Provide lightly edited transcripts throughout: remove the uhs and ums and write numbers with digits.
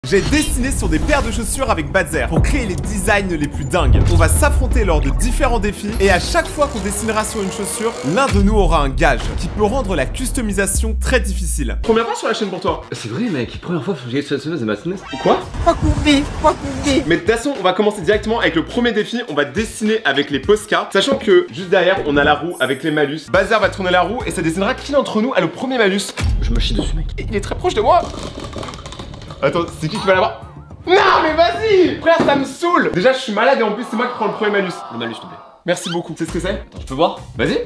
j'ai dessiné sur des paires de chaussures avec Badzer pour créer les designs les plus dingues. On va s'affronter lors de différents défis et à chaque fois qu'on dessinera sur une chaussure, l'un de nous aura un gage qui peut rendre la customisation très difficile. Première fois sur la chaîne pour toi. C'est vrai mec, première fois que j'ai sur la semaine de ma semaine. Quoi? Mais de toute façon, on va commencer directement avec le premier défi. On va dessiner avec les Posca, sachant que juste derrière, on a la roue avec les malus. Badzer va tourner la roue et ça dessinera qui d'entre nous a le premier malus. Je me chie dessus mec. Il est très proche de moi. Attends, c'est qui va l'avoir? Non mais vas-y! Frère, ça me saoule! Déjà, je suis malade et en plus, c'est moi qui prends le premier malus. Le malus s'il te plaît. Merci beaucoup. C'est ce que c'est? Attends, je peux voir? Vas-y.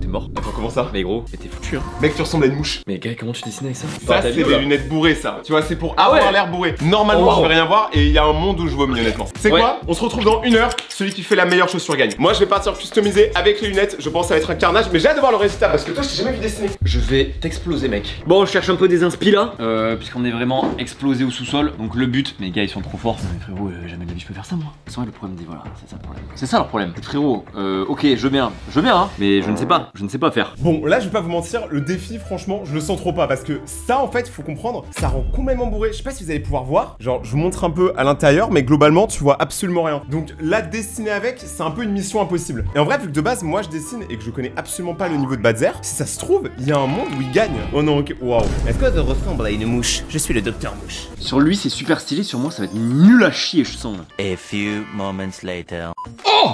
Mort. Attends, comment ça? Mais gros, mais t'es foutu hein. Mec, tu ressembles à une mouche. Mais gars, comment tu dessines avec ça? Ça, c'est des lunettes bourrées, ça. Tu vois, c'est pour avoir l'air bourré. Normalement, je vais rien voir et il y a un monde où je vomis, honnêtement. C'est quoi? On se retrouve dans 1 heure. Celui qui fait la meilleure chaussure gagne. Moi, je vais partir customiser avec les lunettes. Je pense que ça va être un carnage, mais j'ai hâte de voir le résultat parce que toi, je t'ai jamais vu dessiner. Je vais t'exploser, mec. Bon, je cherche un peu des inspi là, puisqu'on est vraiment explosé au sous-sol. Donc, le but, mes gars, ils sont trop forts. Mais frérot, jamais de la vie, je peux faire ça, moi. C'est vrai, le problème, voilà, c'est ça le problème. C'est ça leur problème. Frérot, ok, je veux bien, hein, mais je ne sais pas faire. Bon, là, je vais pas vous mentir, le défi, franchement, je le sens trop pas parce que ça, en fait, il faut comprendre, ça rend complètement bourré. Je sais pas si vous allez pouvoir voir. Genre, je vous montre un peu à l'intérieur, mais globalement, tu vois absolument rien. Donc, là, dessiner avec, c'est un peu une mission impossible. Et en vrai, vu que de base, moi, je dessine et que je connais absolument pas le niveau de Badzer, si ça se trouve, il y a un monde où il gagne. Oh non, ok, waouh. Est-ce que ça ressemble à une mouche? Je suis le docteur Mouche. Sur lui, c'est super stylé. Sur moi, ça va être nul à chier, je sens. A few moments later. Oh!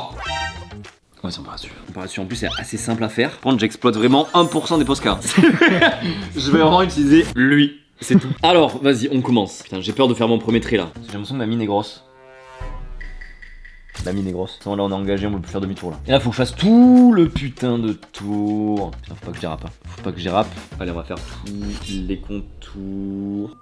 Ouais, ça me rassure. Ça me rassure. En plus, c'est assez simple à faire. Par contre, j'exploite vraiment 1% des Posca. Je vais vraiment utiliser lui. C'est tout. Alors, vas-y, on commence. Putain, j'ai peur de faire mon premier trait là. J'ai l'impression que ma mine est grosse. La mine est grosse. Là, on est engagé, on peut plus faire demi-tour là. Et là, faut que je fasse tout le putain de tour. Putain, faut pas que j'y rappe. Faut pas que j'y rappe. Allez, on va faire tous les contours.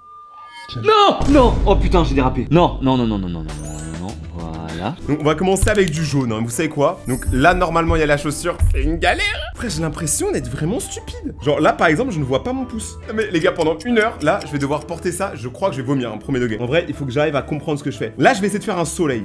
Non! Non! Oh putain, j'ai dérapé. Non, non, non, non, non, non, non, non, non. Voilà. Donc on va commencer avec du jaune, hein. Vous savez quoi? Donc là normalement il y a la chaussure, c'est une galère. Après j'ai l'impression d'être vraiment stupide. Genre là par exemple je ne vois pas mon pouce. Mais les gars pendant 1 heure, là je vais devoir porter ça. Je crois que je vais vomir, hein, premier degré. En vrai il faut que j'arrive à comprendre ce que je fais. Là je vais essayer de faire un soleil.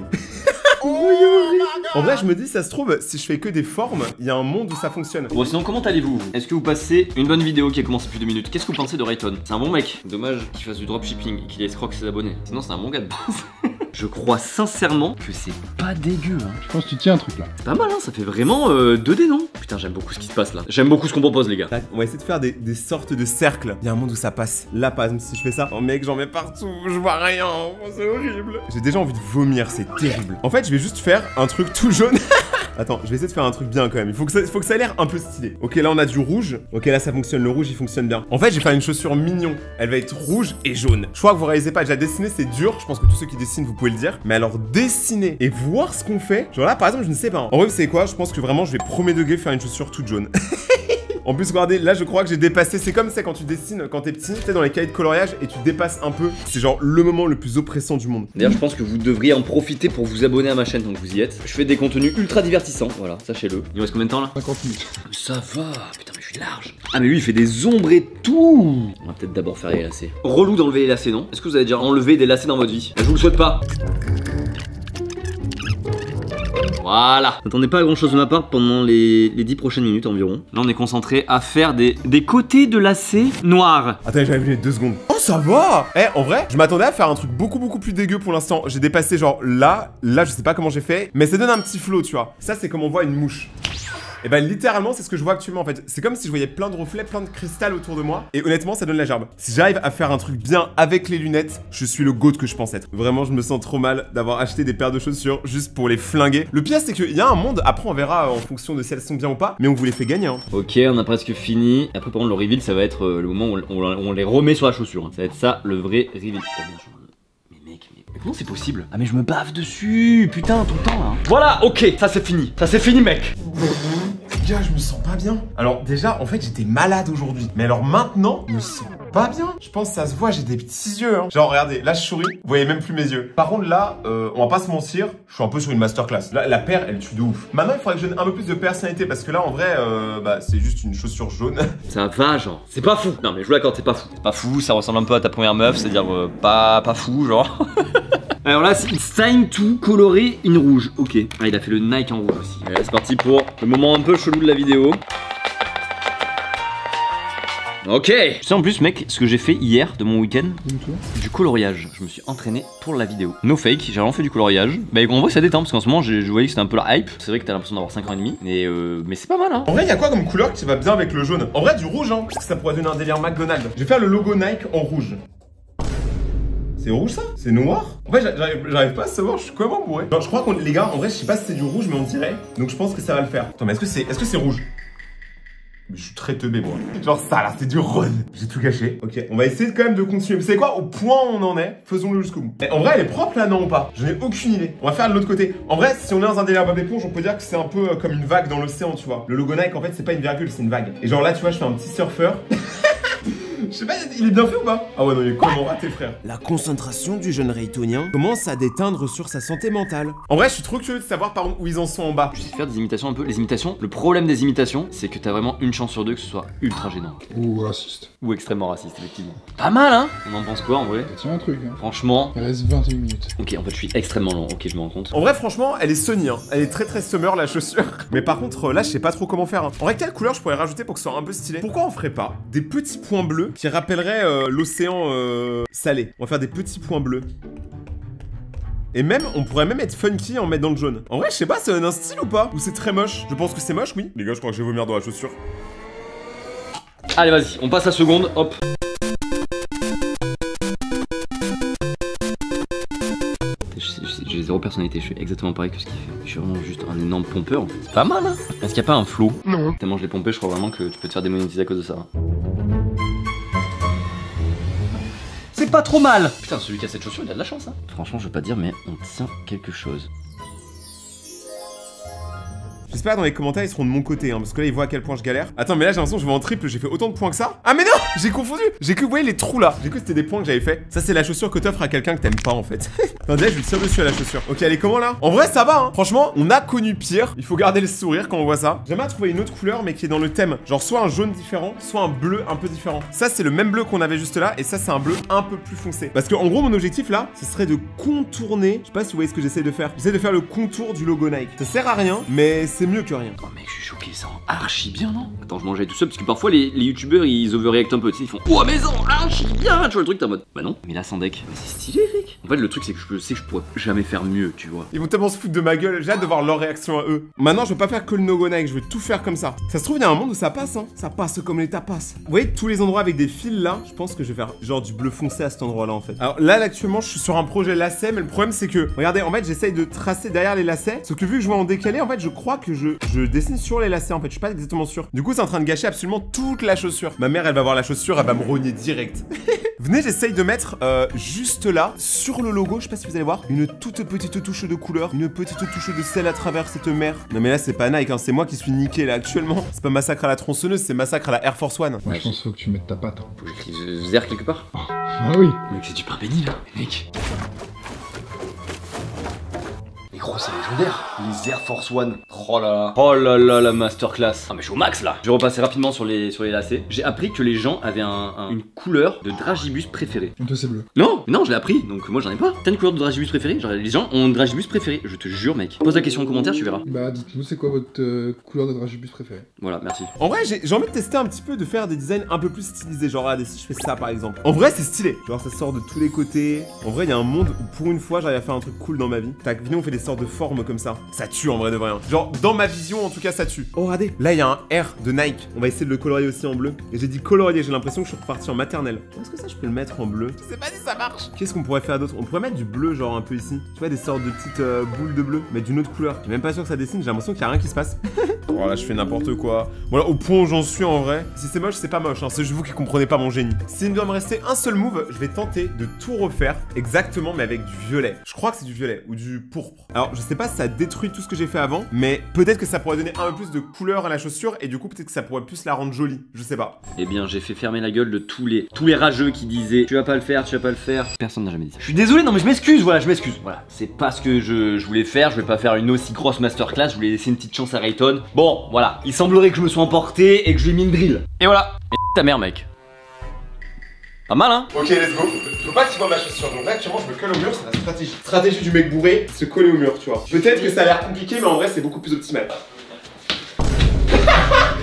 En vrai je me dis ça se trouve si je fais que des formes, il y a un monde où ça fonctionne. Bon sinon comment allez-vous? Est-ce que vous passez une bonne vidéo qui a commencé depuis 2 minutes? Qu'est-ce que vous pensez de Rayton? C'est un bon mec. Dommage qu'il fasse du dropshipping et qu'il escroque ses abonnés. Sinon c'est un bon gars de base. Je crois sincèrement que c'est pas dégueu hein. Je pense que tu tiens un truc là. C'est pas mal hein, ça fait vraiment 2D non? Putain j'aime beaucoup ce qui se passe là. J'aime beaucoup ce qu'on propose les gars. On va essayer de faire des sortes de cercles. Il y a un monde où ça passe. Là par exemple si je fais ça, oh mec j'en mets partout, je vois rien, oh, c'est horrible. J'ai déjà envie de vomir, c'est terrible. En fait je vais juste faire un truc tout jaune. Attends, je vais essayer de faire un truc bien quand même. Il faut que ça ait l'air un peu stylé. Ok, là on a du rouge. Ok, là ça fonctionne. Le rouge il fonctionne bien. En fait, je vais faire une chaussure mignon. Elle va être rouge et jaune. Je crois que vous réalisez pas. Déjà dessiner c'est dur. Je pense que tous ceux qui dessinent vous pouvez le dire. Mais alors dessiner et voir ce qu'on fait. Genre là par exemple, je ne sais pas. En vrai, vous savez quoi? Je pense que vraiment je vais premier degré faire une chaussure toute jaune. En plus, regardez, là je crois que j'ai dépassé. C'est comme ça quand tu dessines quand t'es petit, tu sais, dans les cahiers de coloriage et tu dépasses un peu. C'est genre le moment le plus oppressant du monde. D'ailleurs, je pense que vous devriez en profiter pour vous abonner à ma chaîne, donc vous y êtes. Je fais des contenus ultra divertissants, voilà, sachez-le. Il me reste combien de temps là? 50 minutes. Ça va, putain, mais je suis large. Ah, mais lui il fait des ombres et tout. On va peut-être d'abord faire les lacets. Relou d'enlever les lacets, non? Est-ce que vous avez déjà enlevé des lacets dans votre vie? Je vous le souhaite pas. Voilà. N'attendez pas à grand chose de ma part pendant les 10 prochaines minutes environ. Là on est concentré à faire des côtés de lacets noirs. Attends, j'avais vu les 2 secondes. Oh ça va. En vrai, je m'attendais à faire un truc beaucoup plus dégueu pour l'instant. J'ai dépassé genre là je sais pas comment j'ai fait. Mais ça donne un petit flow tu vois. Ça c'est comme on voit une mouche. Et bah littéralement c'est ce que je vois actuellement en fait. C'est comme si je voyais plein de reflets, plein de cristal autour de moi. Et honnêtement ça donne la gerbe. Si j'arrive à faire un truc bien avec les lunettes, je suis le GOAT que je pense être. Vraiment je me sens trop mal d'avoir acheté des paires de chaussures juste pour les flinguer. Le pire c'est qu'il y a un monde, après on verra en fonction de si elles sont bien ou pas. Mais on vous les fait gagner hein. Ok on a presque fini. Après par contre le reveal ça va être le moment où on les remet sur la chaussure hein. Ça va être ça le vrai reveal. Oh, bien, mais comment c'est possible? Ah mais je me bave dessus, putain tout le temps là. Voilà ok, ça c'est fini. Ça c'est fini mec. Gars, je me sens pas bien. Alors déjà, en fait, j'étais malade aujourd'hui. Mais alors maintenant, je me sens pas bien. Je pense que ça se voit, j'ai des petits yeux. Hein. Genre, regardez, là, je souris. Vous voyez même plus mes yeux. Par contre, là, on va pas se mentir, je suis un peu sur une masterclass. Là, la paire, elle tue de ouf. Maintenant, il faudrait que je donne un peu plus de personnalité parce que là, en vrai, bah, c'est juste une chaussure jaune. Ça va, genre. C'est pas fou. Non, mais je vous l'accorde, c'est pas fou. C'est pas fou, ça ressemble un peu à ta première meuf, c'est-à-dire pas fou, genre. Alors là, c'est time to colorer une rouge. Ok. Ah, il a fait le Nike en rouge aussi. Allez, c'est parti pour le moment un peu chelou de la vidéo. Ok. Tu sais en plus mec, ce que j'ai fait hier de mon week-end, du coloriage. Je me suis entraîné pour la vidéo. No fake, j'ai vraiment fait du coloriage. Bah on voit que ça détend parce qu'en ce moment je voyais que c'était un peu la hype. C'est vrai que t'as l'impression d'avoir 5 ans et demi. Mais c'est pas mal hein. En vrai, il y a quoi comme couleur qui va bien avec le jaune? En vrai, du rouge, hein, parce que ça pourrait donner un délire McDonald's. Je vais faire le logo Nike en rouge. C'est rouge ça? C'est noir? En fait, j'arrive pas à savoir, je suis comment bourré. Genre, je crois qu'on, les gars, en vrai, je sais pas si c'est du rouge, mais on dirait. Donc, je pense que ça va le faire. Attends, mais est-ce que c'est rouge? Mais je suis très teubé, moi. Genre ça là, c'est du rose. J'ai tout caché. Ok, on va essayer quand même de continuer. Vous savez quoi? Au point où on en est, faisons-le jusqu'au bout. Et en vrai, elle est propre là, non ou pas? Je n'ai aucune idée. On va faire de l'autre côté. En vrai, si on est dans un délire Bob éponge, on peut dire que c'est un peu comme une vague dans l'océan, tu vois. Le logo Nike, en fait, c'est pas une virgule, c'est une vague. Et genre là, tu vois, je fais un petit surfeur. Je sais pas, il est bien fait ou pas? Ah ouais, non, il est comment raté, frère. La concentration du jeune Raytonien commence à déteindre sur sa santé mentale. En vrai, je suis trop curieux de savoir par contre où ils en sont en bas. Je vais faire des imitations un peu. Les imitations, le problème des imitations, c'est que t'as vraiment une chance sur deux que ce soit ultra gênant. Ou raciste. Ou extrêmement raciste, effectivement. Pas mal, hein? On en pense quoi en vrai? Tiens un truc, hein. Franchement. Il reste 21 minutes. Ok, en fait, je suis extrêmement long. Ok, je me rends compte. En vrai, franchement, elle est Sony, hein. Elle est très summer, la chaussure. Mais par contre, là, je sais pas trop comment faire. Hein. En vrai, quelle couleur je pourrais rajouter pour que ce soit un peu stylé? Pourquoi on ferait pas des petits points bleus qui rappelleraient l'océan salé? On va faire des petits points bleus. Et même, on pourrait même être funky et en mettre dans le jaune. En vrai, je sais pas, ça donne un style ou pas? Ou c'est très moche? Je pense que c'est moche, oui. Les gars, je crois que je vais vomir dans la chaussure. Allez, vas-y, on passe la seconde, hop. J'ai zéro personnalité, je suis exactement pareil que ce qu'il fait. Je suis vraiment juste un énorme pompeur en fait. C'est pas mal hein. Est-ce qu'il n'y a pas un flow? Non. Tellement je l'ai pompé, je crois vraiment que tu peux te faire démonétiser à cause de ça. Hein. C'est pas trop mal. Putain, celui qui a cette chaussure, il a de la chance hein. Franchement, je veux pas dire, mais on tient quelque chose. J'espère que dans les commentaires ils seront de mon côté hein, parce que là ils voient à quel point je galère. Attends mais là j'ai l'impression que je vais en triple, j'ai fait autant de points que ça. Ah mais non, j'ai confondu. J'ai cru, vous voyez les trous là. J'ai cru que c'était des points que j'avais fait. Ça c'est la chaussure que t'offres à quelqu'un que t'aimes pas en fait. Attendez, je lui tire dessus à la chaussure. Ok, elle est comment là? En vrai ça va hein. Franchement, on a connu pire. Il faut garder le sourire quand on voit ça. J'aimerais trouver une autre couleur mais qui est dans le thème. Genre soit un jaune différent, soit un bleu un peu différent. Ça c'est le même bleu qu'on avait juste là et ça c'est un bleu un peu plus foncé. Parce que en gros mon objectif là, ce serait de contourner. Je sais pas si vous voyez ce que j'essaie de faire. J'essaie de faire le contour du logo Nike. Ça sert à rien, mais c'est mieux que rien. Oh mec, je suis choqué, ça rend archi bien, non? Attends, je mangeais tout seul parce que parfois les youtubeurs ils overreact un peu, tu sais, ils font oh mais ça rend archi bien, tu vois le truc, t'es en mode bah non, mais là sans deck, mais c'est stylé, mec. En fait, le truc c'est que je sais que je pourrais jamais faire mieux, tu vois. Ils vont tellement se foutre de ma gueule, j'ai hâte de voir leur réaction à eux. Maintenant, je veux pas faire que le logo Nike, je veux tout faire comme ça. Ça se trouve, il y a un monde où ça passe, hein. Ça passe comme les tapas. Vous voyez tous les endroits avec des fils là, je pense que je vais faire genre du bleu foncé à cet endroit là en fait. Alors là, actuellement, je suis sur un projet lacet, mais le problème c'est que, regardez, en fait, j'essaye de tracer derrière les lacets, sauf que vu que je vois en décalé, en fait, je crois que je dessine sur les lacets en fait, je suis pas exactement sûr. Du coup, c'est en train de gâcher absolument toute la chaussure. Ma mère, elle va voir la chaussure, elle va me rogner direct. Venez, j'essaye de mettre juste là, sur le logo, je sais pas si vous allez voir, une toute petite touche de couleur, une petite touche de sel à travers cette mer. Non mais là, c'est pas Nike, hein, c'est moi qui suis niqué là actuellement. C'est pas Massacre à la tronçonneuse, c'est Massacre à la Air Force One. Moi, je pense qu'il faut que tu mettes ta patte. Hein. Faut que j'écrive Zer quelque part. Ah oui. Mec, c'est du pain béni là, mec. Mais gros, c'est légendaire. Les Air Force One. Oh là là, la masterclass. Ah mais je suis au max là. Je vais repasser rapidement sur les lacets. J'ai appris que les gens avaient une couleur de dragibus préférée. Toi c'est bleu. Non, je l'ai appris, donc moi j'en ai pas. T'as une couleur de dragibus préférée? Genre les gens ont une dragibus préférée, je te jure mec. Pose la question en commentaire, tu verras. Bah dites-nous c'est quoi votre couleur de dragibus préférée. Voilà, merci. En vrai, j'ai envie de tester un petit peu, de faire des designs un peu plus stylisés. Genre regardez, si je fais ça par exemple. En vrai, c'est stylé. Genre ça sort de tous les côtés. En vrai, il y a un monde où pour une fois, j'arrive à faire un truc cool dans ma vie. Tac, venez, on fait des sortes de formes comme ça. Ça tue en vrai de vrai. Genre dans ma vision, en tout cas, ça tue. Oh regardez, là il y a un R de Nike. On va essayer de le colorier aussi en bleu. Et j'ai dit colorier, j'ai l'impression que je suis reparti en maternelle. Est-ce que ça je peux le mettre en bleu? Je sais pas si ça marche. Qu'est-ce qu'on pourrait faire d'autre? On pourrait mettre du bleu genre un peu ici. Tu vois, des sortes de petites boules de bleu, mais d'une autre couleur. Je suis même pas sûr que ça dessine, j'ai l'impression qu'il y a rien qui se passe. Oh là, je fais n'importe quoi. Voilà, au point où j'en suis en vrai. Si c'est moche, c'est pas moche, hein. C'est juste vous qui comprenez pas mon génie. S'il doit me rester un seul move, je vais tenter de tout refaire exactement, mais avec du violet. Je crois que c'est du violet ou du pourpre. Alors, je sais pas si ça détruit tout ce que j'ai fait avant, mais peut-être que ça pourrait donner un peu plus de couleur à la chaussure et du coup, peut-être que ça pourrait plus la rendre jolie. Je sais pas. Eh bien, j'ai fait fermer la gueule de tous les rageux qui disaient tu vas pas le faire, tu vas pas le faire. Personne n'a jamais dit ça. Je suis désolé, non mais je m'excuse, voilà, je m'excuse. Voilà, c'est pas ce que je voulais faire. Je vais pas faire une aussi grosse masterclass. Je voulais laisser une petite chance à Rayton. Bon, voilà. Il semblerait que je me sois emporté et que je lui ai mis une drill. Et voilà. Et ta mère, mec. Pas mal, hein? Ok, let's go. Faut pas que tu vois ma chaussure. Donc là, actuellement, je me colle au mur, c'est la stratégie. Stratégie du mec bourré, se coller au mur, tu vois. Peut-être que ça a l'air compliqué, mais en vrai, c'est beaucoup plus optimal.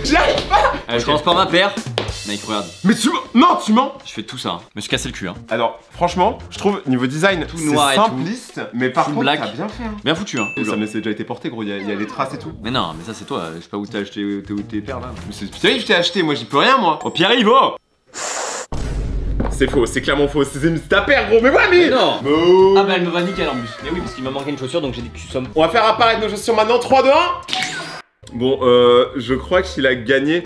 J'y arrive pas! Allez, je commence par ma paire. Mec, regarde. Mais tu mens. Non, tu mens. Je fais tout ça. Je me suis cassé le cul. Alors, franchement, je trouve niveau design, Tout noir et c'est simpliste, mais par Full contre, black. t'as bien fait. Hein. Bien foutu, hein. Ça, mais c'est déjà été porté, gros. Il y a les traces et tout. Mais non, mais ça c'est toi. Je sais pas où t'as acheté où tes paires là. Mais c'est Pierre-Yves, je t'ai acheté. Moi, j'y peux rien, moi. Oh, Pierre-Yves, oh. C'est faux, c'est clairement faux. C'est ta paire, gros. Mais ouais, mais. Non. Oh. Ah bah elle me va nickel en plus. Mais oui, parce qu'il m'a manqué une chaussure donc j'ai dit que tu sommes. On va faire apparaître nos chaussures maintenant. 3, 2, 1. Bon, je crois qu'il a gagné.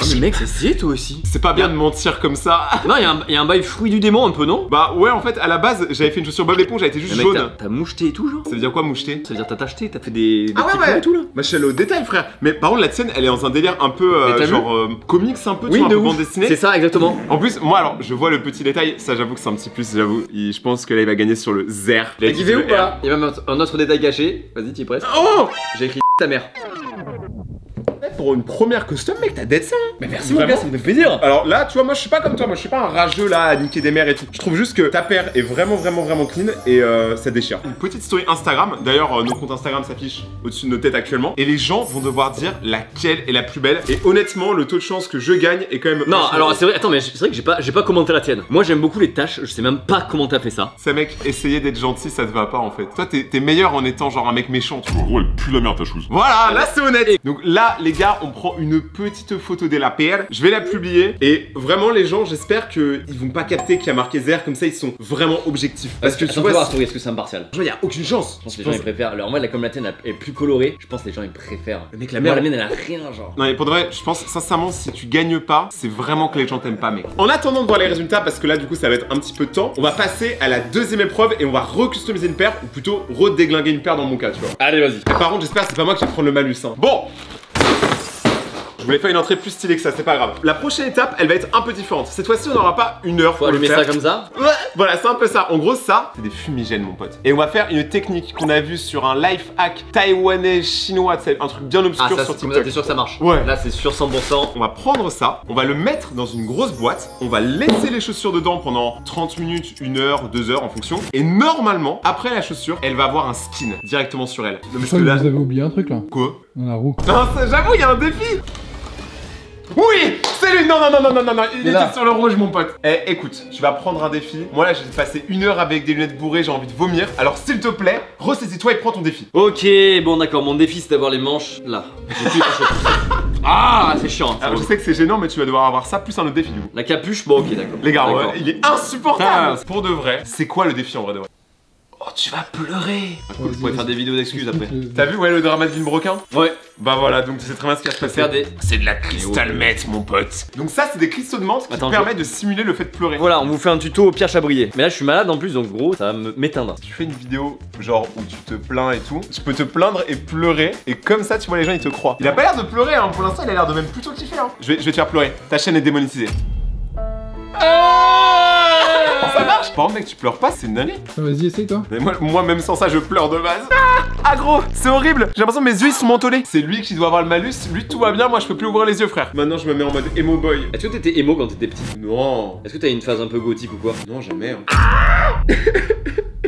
Ah mais mec, c'est stylé toi aussi. C'est pas bien de mentir comme ça. Non, il y a un bail fruit du démon un peu, non? Bah ouais, en fait, à la base, j'avais fait une chaussure Bob l'éponge, elle était juste Mais mec, jaune. t'as moucheté et tout, genre? Ça veut dire quoi, moucheté? Ça veut dire t'as tacheté, t'as fait des Ah petits ouais, points et tout là? Bah je suis allé au détail, frère. Mais par contre, la tienne, elle est dans un délire un peu Mais t'as genre comics, un peu, tu Oui, vois, un de peu ouf. bande dessinée. C'est ça, exactement. En plus, moi, alors, je vois le petit détail, ça j'avoue que c'est un petit plus, j'avoue. Je pense que là, il va gagner sur le zer. T'as kiffé ou pas? Il y a même un autre détail caché. Vas-y, t'y es prêt? Oh! J'ai écrit ta mère. Pour une première custom, mec, t'as dead ça. Mais merci mon gars, ça me fait plaisir. Alors là, tu vois, moi je suis pas comme toi, moi je suis pas un rageux là à niquer des mères et tout. Je trouve juste que ta paire est vraiment clean et ça déchire. Une petite story Instagram, d'ailleurs nos comptes Instagram s'affichent au-dessus de nos têtes actuellement et les gens vont devoir dire laquelle est la plus belle. Et honnêtement, le taux de chance que je gagne est quand même. Non, alors c'est vrai, attends, mais c'est vrai que j'ai pas commenté la tienne. Moi j'aime beaucoup les tâches, je sais même pas comment t'as fait ça. Ça mec, essayer d'être gentil, ça te va pas en fait. Toi t'es meilleur en étant genre un mec méchant, tu vois. En gros, elle pue la merde ta chose. Voilà, là c'est honnête. Donc là, les gars, on prend une petite photo de la paire. Je vais la publier. Et vraiment, les gens, j'espère qu'ils vont pas capter qu'il y a marqué Zer. Comme ça, ils sont vraiment objectifs. Parce que tu vois, voir story, est-ce que c'est impartial? il y a aucune chance. Je pense que les gens ils préfèrent. Alors, moi, comme la tienne est plus colorée, je pense que les gens ils préfèrent. Mais mec, la Moi, merde. la mienne elle a rien, genre. Non mais pour de vrai, je pense sincèrement si tu gagnes pas, c'est vraiment que les gens t'aiment pas mec. En attendant de voir les résultats, parce que là du coup ça va être un petit peu de temps, on va passer à la deuxième épreuve et on va recustomiser une paire, ou plutôt redéglinguer une paire dans mon cas, tu vois. Allez, vas-y. Par contre j'espère que c'est pas moi qui vais prendre le malus hein. Bon, je voulais faire une entrée plus stylée que ça, c'est pas grave. La prochaine étape, elle va être un peu différente. Cette fois-ci, on n'aura pas une heure Faut pour le allumer faire. ça comme ça. Ouais, voilà, c'est un peu ça. En gros, ça, c'est des fumigènes, mon pote. Et on va faire une technique qu'on a vue sur un life hack taïwanais chinois, tu sais, un truc bien obscur Ah, ça, sur comme ça, TikTok. t'es sûr que ça marche? Ouais. Là, c'est sûr 100%. On va prendre ça, on va le mettre dans une grosse boîte, on va laisser les chaussures dedans pendant 30 minutes, 1 heure, 2 heures en fonction. Et normalement, après la chaussure, elle va avoir un skin directement sur elle. Non, mais Je crois que là... vous avez oublié un truc là, Quoi? dans la roue. Non, j'avoue, il y a un défi. Oui, c'est lui. Non, il là. était sur le rouge, mon pote. Eh, écoute, tu vas prendre un défi. Moi là, j'ai passé 1 heure avec des lunettes bourrées, j'ai envie de vomir. Alors s'il te plaît, ressaisis-toi et prends ton défi. Ok, bon, d'accord. Mon défi, c'est d'avoir les manches là. J'ai plus les chaussures. Ah, c'est chiant. Alors je sais que c'est gênant, mais tu vas devoir avoir ça plus un autre défi du coup. La capuche, bon, ok, d'accord. Les gars, D'accord. il est insupportable. Pour de vrai, c'est quoi le défi en vrai de vrai? Oh, tu vas pleurer. Cool, Vous pouvez faire des vidéos d'excuses après. T'as vu, ouais, le drama de Villebrequin? Ouais. Bah voilà, donc tu sais très bien ce qui va se passer. Faire des. C'est de la crystal meth, mon pote. Donc ça, c'est des cristaux de menthe qui Attends, permettent de simuler le fait de pleurer. Voilà, on vous fait un tuto au Pierre Chabrier. Mais là, je suis malade en plus, donc gros, ça va m'éteindre. Tu fais une vidéo genre où tu te plains et tout, je peux te plaindre et pleurer et comme ça tu vois les gens ils te croient. Il a pas l'air de pleurer hein, pour l'instant il a l'air de même plutôt kiffer hein. Je vais te faire pleurer, ta chaîne est démonétisée. Ça marche. Par contre mec tu pleures pas, c'est une année. Ah, vas-y, essaye toi. Mais moi même sans ça je pleure de base. Ah gros, c'est horrible. J'ai l'impression que mes yeux ils sont mentolés. C'est lui qui doit avoir le malus, lui tout va bien, moi je peux plus ouvrir les yeux frère. Maintenant je me mets en mode emo boy. Est-ce que t'étais emo quand t'étais petit? Non. Est-ce que t'as une phase un peu gothique ou quoi? Non jamais hein.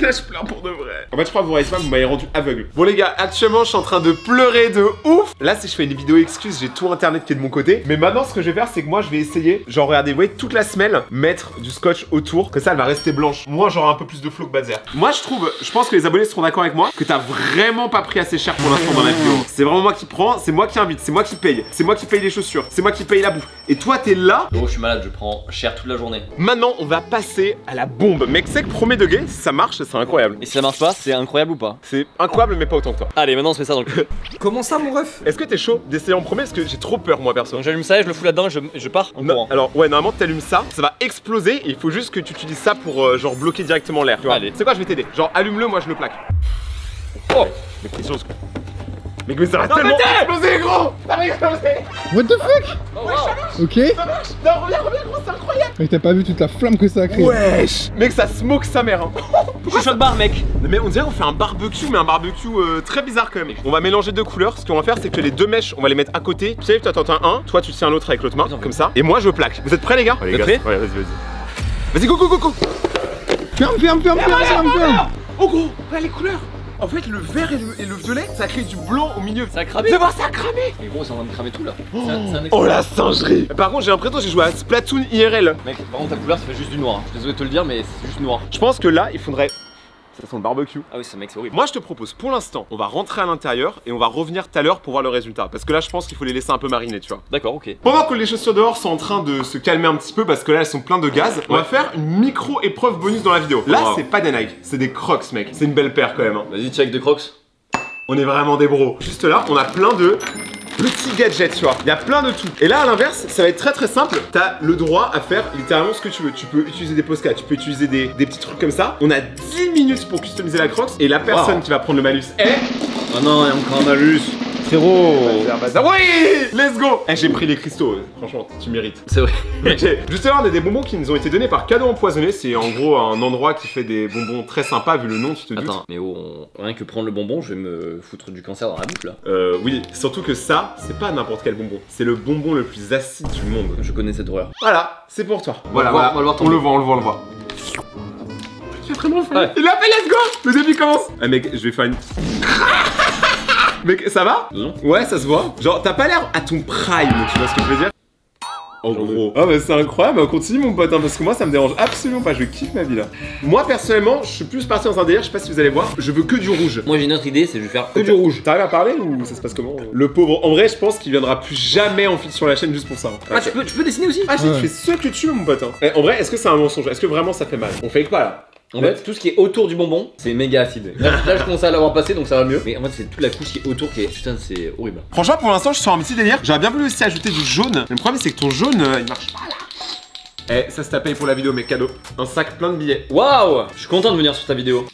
Là je pleure pour de vrai. En fait je crois que vous voyez pas, vous m'avez rendu aveugle. Bon les gars, actuellement je suis en train de pleurer de ouf. Là si je fais une vidéo excuse, j'ai tout internet qui est de mon côté. Mais maintenant ce que je vais faire c'est que moi je vais essayer, genre regardez, vous voyez toute la semelle, mettre du scotch autour. Que ça elle va rester blanche. Moi j'aurai un peu plus de flow que Badzer. Moi je pense que les abonnés seront d'accord avec moi que t'as vraiment pas pris assez cher pour l'instant dans la vidéo. C'est vraiment moi qui prends, c'est moi qui invite, c'est moi qui paye. C'est moi qui paye les chaussures, c'est moi qui paye la bouffe. Et toi t'es là. Gros, je suis malade, je prends cher toute la journée. Maintenant on va passer à la bombe. Mec c'est que premier degré, si ça marche, c'est incroyable. Et si ça marche pas, c'est incroyable ou pas? C'est incroyable mais pas autant que toi. Allez, maintenant on se fait ça dans le cul. Comment ça, mon ref? Est-ce que t'es chaud d'essayer en premier parce que j'ai trop peur moi perso. Donc j'allume ça et je le fous là-dedans et je pars en Non, courant. alors ouais normalement t'allumes ça, ça va exploser et il faut juste que tu utilises ça pour genre bloquer directement l'air. Tu vois. Allez. C'est quoi, je vais t'aider. Genre allume-le, moi je le plaque. Oh mais quelque chose. Mec mais ça va tellement exploser gros. Ça va exploser. What the fuck? Ok. Ça marche. Non reviens gros, c'est incroyable. Mais t'as pas vu toute la flamme que ça a créé? Wesh. Mec ça smoke sa mère hein. Je suis shot bar, mec. Mais on dirait qu'on fait un barbecue, mais un barbecue très bizarre quand même. On va mélanger 2 couleurs. Ce qu'on va faire, c'est que les 2 mèches, on va les mettre à côté. Pierre, toi t'en tiens un, toi tu tiens l'autre avec l'autre main, comme ça. Et moi je plaque. Vous êtes prêts les gars? Vous êtes prêts? Ouais, vas-y. Vas-y, go. Ferme. Oh gros, regarde les couleurs. En fait, le vert et le violet, ça crée du blanc au milieu. Ça a cramé. C'est voir, ça a cramé. Mais gros, c'est en train de cramer tout là. Oh la singerie. Par contre, j'ai l'impression que j'ai joué à Splatoon IRL. Mec, par contre, ta couleur, ça fait juste du noir. Je suis désolé de te le dire, mais c'est juste noir. Je pense que là, il faudrait... Ça sent le barbecue. Ah oui, ce mec, c'est horrible. Moi, je te propose, pour l'instant, on va rentrer à l'intérieur et on va revenir tout à l'heure pour voir le résultat. Parce que là, je pense qu'il faut les laisser un peu mariner, tu vois. D'accord, ok. Pendant que les chaussures dehors sont en train de se calmer un petit peu parce que là, elles sont pleines de gaz, on va faire une micro épreuve bonus dans la vidéo. Là, c'est pas des Nike, c'est des Crocs, mec. C'est une belle paire quand même. Hein. Vas-y, check de Crocs. On est vraiment des bros. Juste là, on a plein de petits gadgets, tu vois. Il y a plein de tout. Et là, à l'inverse, ça va être très très simple. T'as le droit à faire littéralement ce que tu veux. Tu peux utiliser des Posca, tu peux utiliser des petits trucs comme ça. On a 10 minutes pour customiser la Crocs. Et la personne qui va prendre le malus est... Oh non, il y a encore un malus. Frérot. Oui, let's go. J'ai pris les cristaux, franchement, tu mérites. C'est vrai. Juste là, on a des bonbons qui nous ont été donnés par Cadeau Empoisonné. C'est en gros un endroit qui fait des bonbons très sympas vu le nom, tu te doutes. Attends, mais rien que prendre le bonbon, je vais me foutre du cancer dans la bouche là. Oui, surtout que ça, c'est pas n'importe quel bonbon. C'est le bonbon le plus acide du monde. Je connais cette horreur. Voilà, c'est pour toi. Voilà, Voilà, on va le voir on le voit, on le voit, on le voit. Tu as vraiment faim. Ouais. Il a fait let's go. Le début commence. Ah mec, je vais faire une... Mec, ça va? Non. Ouais, ça se voit. Genre, t'as pas l'air à ton prime, tu vois ce que je veux dire? Oh gros. Ah bah c'est incroyable, on continue mon pote, hein, parce que moi ça me dérange absolument pas, je kiffe ma vie là. Moi personnellement, je suis plus parti dans un délire, je sais pas si vous allez voir, je veux que du rouge. Moi j'ai une autre idée, c'est je vais faire que du rouge. T'arrives à parler ou ça se passe comment? Le pauvre, en vrai je pense qu'il viendra plus jamais en fit sur la chaîne juste pour ça. Hein. Ah, tu peux dessiner aussi? Ah, tu fais ce que tu veux mon pote. Hein. Eh, en vrai, est-ce que c'est un mensonge? Est-ce que vraiment ça fait mal? On fake pas là. En fait, tout ce qui est autour du bonbon, c'est méga acide. Là, je commence à l'avoir passé, donc ça va mieux. Mais en fait, c'est toute la couche qui est autour qui est... Putain, c'est horrible. Franchement, pour l'instant, je suis sur un petit délire. J'aurais bien voulu aussi ajouter du jaune. Le problème, c'est que ton jaune, il marche pas là. Eh, ça c'est à payer pour la vidéo, mais cadeau. Un sac plein de billets. Waouh! Je suis content de venir sur ta vidéo.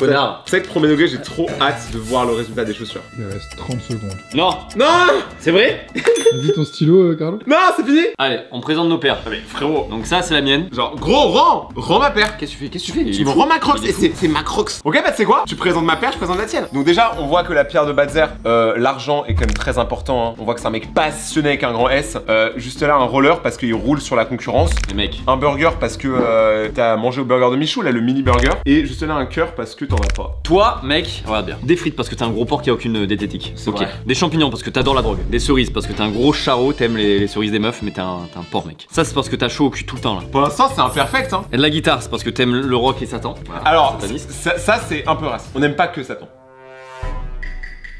Connard. Tu sais que premier degré, j'ai trop hâte de voir le résultat des chaussures. Il reste 30 secondes. Non! Non! C'est vrai? Vas-y ton stylo, Carlo. Non, c'est fini! Allez, on présente nos paires. Ah mais frérot. Donc ça, c'est la mienne. Genre, gros, rends ma paire. Qu'est-ce que tu fais? Qu'est-ce que tu fais? Tu me rends ma Crocs et c'est ma Crocs. Ok, bah tu sais quoi? Tu présentes ma paire, je présente la tienne. Donc déjà, on voit que la pierre de Badzer, l'argent est quand même très important. Hein. On voit que c'est un mec passionné avec un grand S. Juste là, un roller parce qu'il roule sur la concurrence. Les mecs. Un burger parce que t'as mangé au burger de Michou, là, le mini burger. Et juste là, un cœur parce que t'en as pas. Toi, mec, regarde bien. Des frites parce que t'es un gros porc qui a aucune diététique. Ok. vrai. Des champignons parce que t'adores la drogue. Des cerises parce que t'es un gros charreau, t'aimes les cerises des meufs, mais t'es un porc, mec. Ça, c'est parce que t'as chaud au cul tout le temps là. Pour l'instant, c'est imperfect, hein. Et de la guitare, c'est parce que t'aimes le rock et Satan. Voilà. Alors, Sataniste. ça c'est un peu raciste. On n'aime pas que Satan.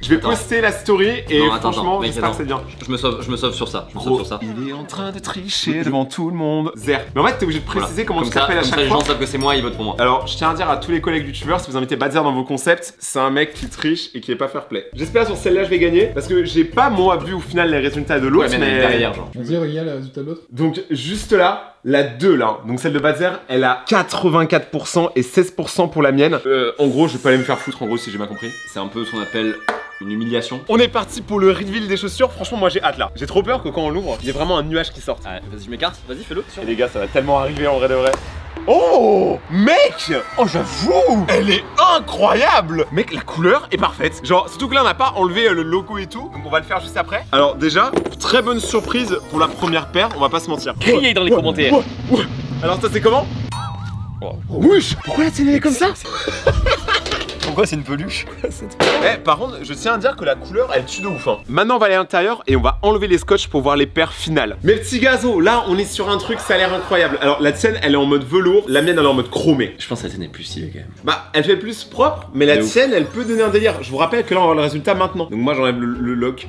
Je vais Attends. poster la story et Non, attends, franchement, mec, j'espère que attends. c'est bien. Je me sauve sur ça. Je me sauve Gros, sur ça. il est en train de tricher devant tout le monde. Zer. Mais en fait, t'es obligé de préciser comment Comme tu ça, t'appelles à comme ça, chaque les gens fois. savent que c'est moi, ils votent pour moi. Alors, je tiens à dire à tous les collègues youtubeurs, si vous invitez Badzer dans vos concepts, c'est un mec qui triche et qui est pas fair play. J'espère sur celle-là, je vais gagner parce que j'ai pas moi vu au final les résultats de l'autre, Ouais, mais derrière, genre. Vas-y, regarde le résultat de l'autre. Donc, juste là, la 2 là, donc celle de Badzer, elle a 84% et 16% pour la mienne. En gros, je vais pas aller me faire foutre en gros si j'ai bien compris. C'est un peu ce qu'on appelle une humiliation. On est parti pour le reveal des chaussures, franchement moi j'ai hâte là. J'ai trop peur que quand on l'ouvre, il y ait vraiment un nuage qui sorte. Allez, vas-y, je m'écarte. Vas-y, fais-le. Et les gars, ça va tellement arriver en vrai de vrai. Oh mec! Oh j'avoue! Elle est incroyable! Mec, la couleur est parfaite. Genre, surtout que là on n'a pas enlevé le logo et tout, donc on va le faire juste après. Alors déjà, très bonne surprise pour la première paire, on va pas se mentir. Criez dans les commentaires. Alors ça c'est comment? Wesh! Pourquoi la tienne elle est comme ça? Pourquoi c'est une peluche? Eh, par contre, je tiens à dire que la couleur, elle tue de ouf. Hein. Maintenant, on va aller à l'intérieur et on va enlever les scotch pour voir les paires finales. Mes petits gazos, là, on est sur un truc, ça a l'air incroyable. Alors, la tienne, elle est en mode velours, la mienne, elle est en mode chromé. Je pense que la tienne est plus stylée quand même. Bah, elle fait plus propre, mais la tienne, elle peut donner un délire. Je vous rappelle que là, on va voir le résultat maintenant. Donc, moi, j'enlève le lock.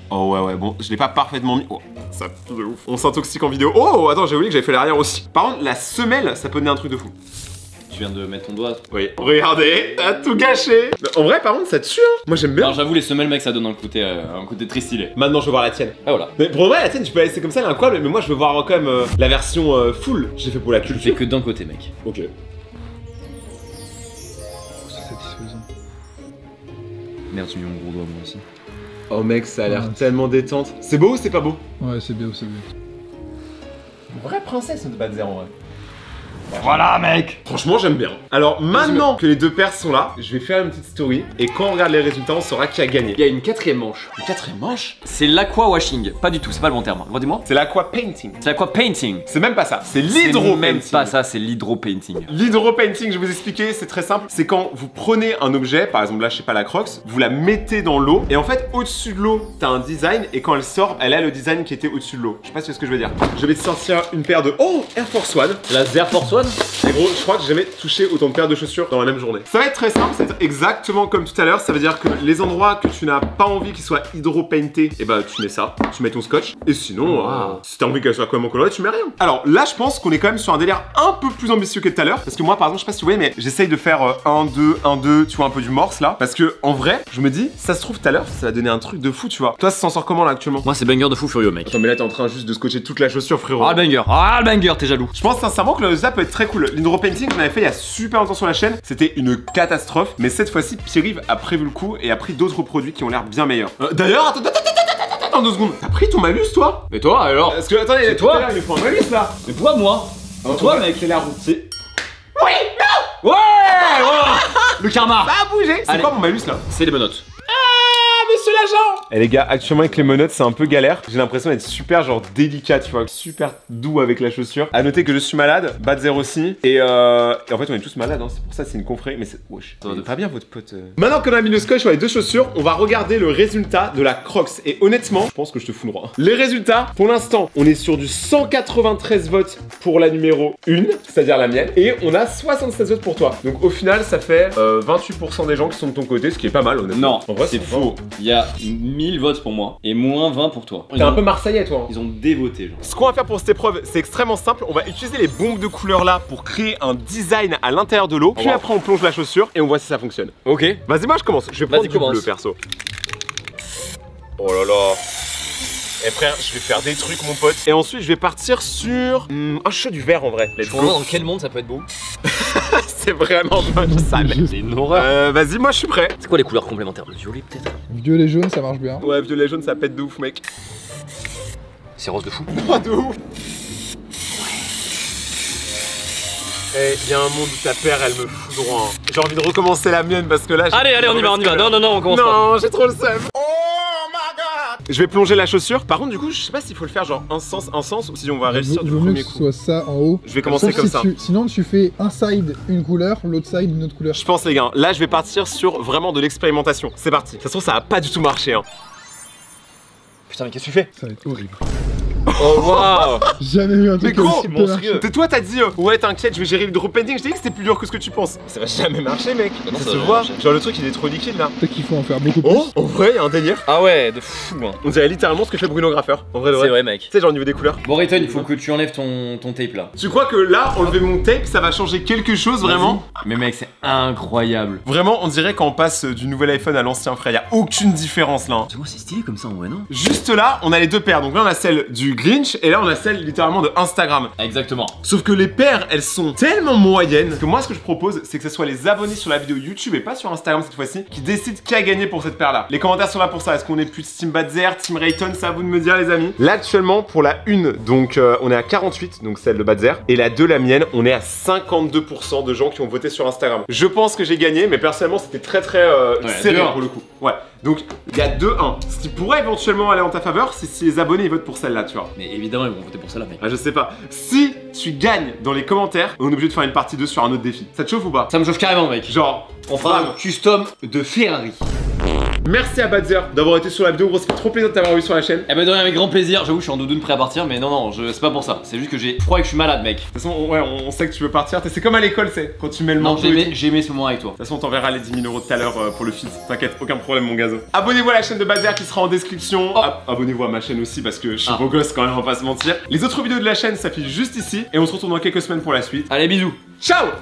Oh ouais, bon, je l'ai pas parfaitement mis. Oh, ça pue de ouf. On s'intoxique en vidéo. Oh, attends, j'ai oublié que j'avais fait l'arrière aussi. Par contre, la semelle, ça peut donner un truc de fou. Tu viens de mettre ton doigt. Oui. Regardez, t'as tout gâché. En vrai, par contre, ça tue, hein. Moi, j'aime bien. Alors j'avoue, les semelles, mec, ça donne un côté très stylé. Maintenant, je veux voir la tienne. Ah voilà. Mais pour vrai, la tienne, tu peux la laisser comme ça, elle est incroyable. Mais moi, je veux voir quand même la version full. J'ai fait pour la Je fais culture. que d'un côté, mec. Ok. C'est satisfaisant. Merde, j'ai mis mon gros doigt moi aussi. Oh mec, ça a l'air Ouais. tellement détente. C'est beau ou c'est pas beau? Ouais, c'est bien, c'est bien. Vraie princesse de Badzer en vrai. Voilà, mec. Franchement, j'aime bien. Alors maintenant que les deux paires sont là, je vais faire une petite story et quand on regarde les résultats, on saura qui a gagné. Il y a une quatrième manche. Une quatrième manche. C'est l'aquawashing. Pas du tout, c'est pas le bon terme. Redis-moi. C'est l'aqua painting. C'est l'aquapainting. C'est même pas ça, c'est C'est l'hydro même painting. pas ça, c'est l'hydro-painting. L'hydro-painting, je vais vous expliquer, c'est très simple. C'est quand vous prenez un objet, par exemple là, je sais pas, la Crocs, vous la mettez dans l'eau, et en fait, au-dessus de l'eau, t'as un design, et quand elle sort, elle a le design qui était au-dessus de l'eau. Je sais pas si c'est ce que je veux dire. Je vais te sortir une paire de... Oh, Air Force One. La Air Force One. Et gros, je crois que j'ai jamais touché autant de paires de chaussures dans la même journée. Ça va être très simple, ça va être exactement comme tout à l'heure. Ça veut dire que les endroits que tu n'as pas envie qu'ils soient hydro-paintés, et bah tu mets ça, tu mets ton scotch, et sinon, si t'as envie qu'elle soit quand même colorée, tu mets rien. Alors là, je pense qu'on est quand même sur un délire un peu plus ambitieux que tout à l'heure, parce que moi, par exemple, je sais pas si vous voyez, mais j'essaye de faire 1, 2, 1, 2, tu vois, un peu du morse là, parce que en vrai, je me dis, ça se trouve tout à l'heure, ça va donner un truc de fou, tu vois. Toi, ça s'en sort comment là actuellement? Moi, c'est banger de fou furieux, mec. Attends, mais là, t'es en train juste de scotcher toute la chaussure, frérot. Ah, le banger, t'es jaloux. Je pense sincèrement que le résultat peut être très cool. L'hydro-painting qu'on avait fait il y a super longtemps sur la chaîne, c'était une catastrophe. Mais cette fois-ci, Pierre-Yves a prévu le coup et a pris d'autres produits qui ont l'air bien meilleurs. D'ailleurs, attends 2 secondes. T'as pris ton malus, toi? Et toi, alors? Parce que, attendez, C'est toi? il faut un malus là. Mais toi, moi. Oh, toi, ouais, mec. c'est la roue. C'est. Oui, non. Ouais, voilà. Le karma. Ça a bougé. C'est Allez. quoi mon malus là? C'est les menottes. Monsieur l'agent! Eh les gars, actuellement avec les menottes c'est un peu galère. J'ai l'impression d'être super genre délicat, tu vois, super doux avec la chaussure. À noter que je suis malade, Badzer aussi. Et en fait on est tous malades, hein. C'est pour ça c'est une confrérie. Mais c'est... Wesh, Ça va de pas bien votre pote. Maintenant qu'on a mis le scotch sur les deux chaussures, on va regarder le résultat de la Crocs. Et honnêtement, je pense que je te fous droit. Les résultats, pour l'instant, on est sur du 193 votes pour la numéro 1, c'est-à-dire la mienne. Et on a 76 votes pour toi. Donc au final ça fait 28% des gens qui sont de ton côté, ce qui est pas mal honnêtement. Non, en vrai c'est faux. Il y a 1000 votes pour moi et moins 20 pour toi. T'es un peu marseillais toi. Ils ont dévoté, genre. Ce qu'on va faire pour cette épreuve, c'est extrêmement simple. On va utiliser les bombes de couleurs là pour créer un design à l'intérieur de l'eau. Puis après on plonge la chaussure et on voit si ça fonctionne. Ok. Vas-y, moi je commence. Je vais prendre Vas-y, du commence. bleu perso. Oh là là. Eh frère, je vais faire des trucs mon pote. Et ensuite je vais partir sur... je suis du vert en vrai. Let's Je go. comprends dans quel monde ça peut être beau. C'est vraiment moche ça mec. C'est une horreur. Vas-y, moi je suis prêt. C'est quoi les couleurs complémentaires? Le violet peut-être? Violet jaune, ça marche bien. Ouais, violet jaune ça pète de ouf mec. C'est rose de fou. Oh de ouf. Eh, il y a un monde où ta paire elle me fout droit. Hein. J'ai envie de recommencer la mienne parce que là... Allez, on y va, on y va. Non, on commence pas. Non, j'ai trop le seum. Je vais plonger la chaussure. Par contre, du coup, je sais pas s'il faut le faire genre un sens ou si on va réussir du Vaut mieux premier que ce coup. soit ça en haut. Je vais commencer Sauf comme si ça. sinon tu fais un side une couleur, l'autre side une autre couleur. Je pense les gars, là je vais partir sur vraiment de l'expérimentation. C'est parti. De toute façon, ça a pas du tout marché. Hein. Putain, mais qu'est-ce que tu fais? Ça va être horrible. Oh waouh. Jamais vu un Mais truc gros, aussi monstrueux. Toi t'as dit ouais t'inquiète je vais gérer le drop painting. Je t'ai dit que c'était plus dur que ce que tu penses. Ça va jamais marcher mec. Bah non, ça ça se va voit. jamais marcher. Genre le truc il est trop liquide là. Peut-être qu'il faut en faire beaucoup plus. Oh en vrai y'a un délire. Ah ouais, de fou, hein. On dirait littéralement ce que fait Bruno Graffeur. En vrai de C'est vrai. vrai, mec. Tu sais genre au niveau des couleurs. Bon, Rayton, il faut que tu enlèves ton tape là. Tu crois que là enlever mon tape ça va changer quelque chose vraiment? Mais mec, c'est incroyable. Vraiment on dirait quand on passe du nouvel iPhone à l'ancien frère. Y'a aucune différence là. Hein. Tu vois, c'est stylé comme ça en vrai, non? Juste là on a les deux paires. Donc là on a celle du Grinch et là on a celle littéralement de Instagram. Exactement. Sauf que les paires, elles sont tellement moyennes que moi, ce que je propose, c'est que ce soit les abonnés sur la vidéo YouTube et pas sur Instagram cette fois-ci qui décident qui a gagné pour cette paire-là. Les commentaires sont là pour ça. Est-ce qu'on est plus Team Badzer, Team Rayton? C'est à vous de me dire, les amis. Là, actuellement, pour la 1, donc on est à 48, donc celle de Badzer. Et la 2, la mienne, on est à 52% de gens qui ont voté sur Instagram. Je pense que j'ai gagné, mais personnellement, c'était très serré 2-1. pour le coup. Ouais. Donc, il y a 2-1. Ce qui pourrait éventuellement aller en ta faveur, c'est si les abonnés ils votent pour celle-là, tu vois. Mais évidemment, ils vont voter pour celle-là, mec. Ah, je sais pas. Si tu gagnes dans les commentaires, on est obligé de faire une partie 2 sur un autre défi. Ça te chauffe ou pas? Ça me chauffe carrément, mec. Genre, On fera bam. un custom de Ferrari. Merci à Badzer d'avoir été sur la vidéo, gros, ça fait trop plaisir de t'avoir vu sur la chaîne. Eh ben, de rien, avec grand plaisir. J'avoue, je suis en doudoune prêt à partir, mais non, c'est pas pour ça. C'est juste que j'ai froid et que je suis malade, mec. De toute façon, ouais, on sait que tu veux partir. C'est comme à l'école, c'est quand tu mets le Non, manteau. et tout. j'ai aimé ce moment avec toi. De toute façon, on t'enverra les 10 000 € tout à l'heure pour le feed. T'inquiète, aucun problème, mon gazo. Abonnez-vous à la chaîne de Badzer qui sera en description. Oh. Abonnez-vous à ma chaîne aussi parce que je suis beau gosse quand même, on va pas se mentir. Les autres vidéos de la chaîne s'affichent juste ici et on se retrouve dans quelques semaines pour la suite. Allez, bisous. Ciao!